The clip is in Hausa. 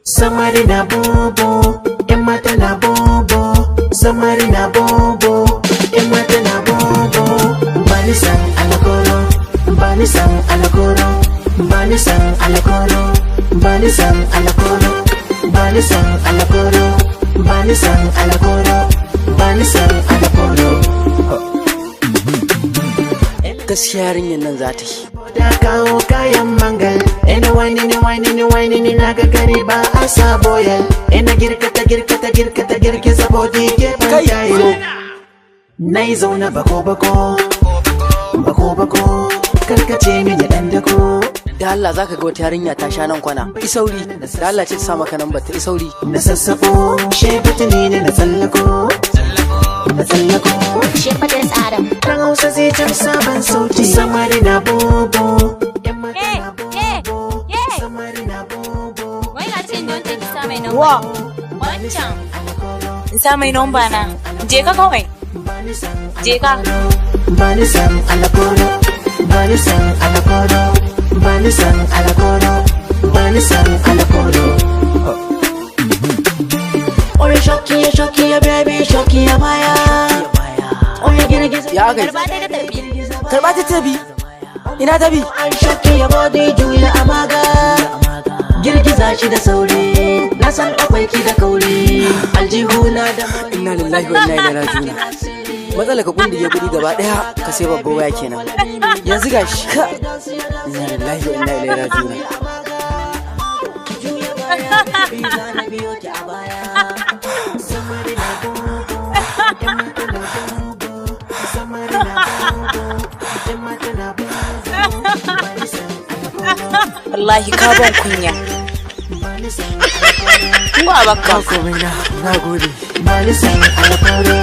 Samari na bobo, yan mata na bobo. Samari na bobo, yan mata na bobo. Bani san alakoro, bani san alakoro, bani san alakoro, bani san alakoro, bani san alakoro, bani san alakoro, bani san alakoro. Gaskiya yarinyar nan za ta yi. Da kawo kayan mangal, ina wani ni na ga gari ba a saboyal. Ina girkata girkiza bodi ke ban tayo. Na yi zauna bako karkace mini dan dako. Da Allah za ka ga wata yarinya ta sha nan kwana. Isauri, da Allah ce ta sa maka nan bata isauri. Na sassafo, shebata ne na tsallako. Shefatar tsara. Ran Hausa zai jar sabon sauti. Samari na bobo. Samari na bobo. Wai na ce don ta sa mai nan. Wa, Wancan. in sa mai nomba na. Je ka kawai. Je ka. Bani san alakoro, bani san alakoro, bani san alakoro, bani san alakoro. Oye shoki ya baby, shoki ya baya. Oye girgiza. Ya gai. Karba ta tafi. Karba ta tabi. Ina tabi. An shoki ya body juya amaga. Girgiza shi da sauri, na san akwai ki da kauri. Aljihu na da mani. Inna lillahi wa inna ilaihi raji'un. Matsala ka kundige guri gaba daya ka sai babba waya kenan. Yanzu gashi ka. Inna lillahi wa inna ilaihi raji'un. Wallahi ka ban kunya. Ngo abakka. Komai na gode. Bani san alakoro.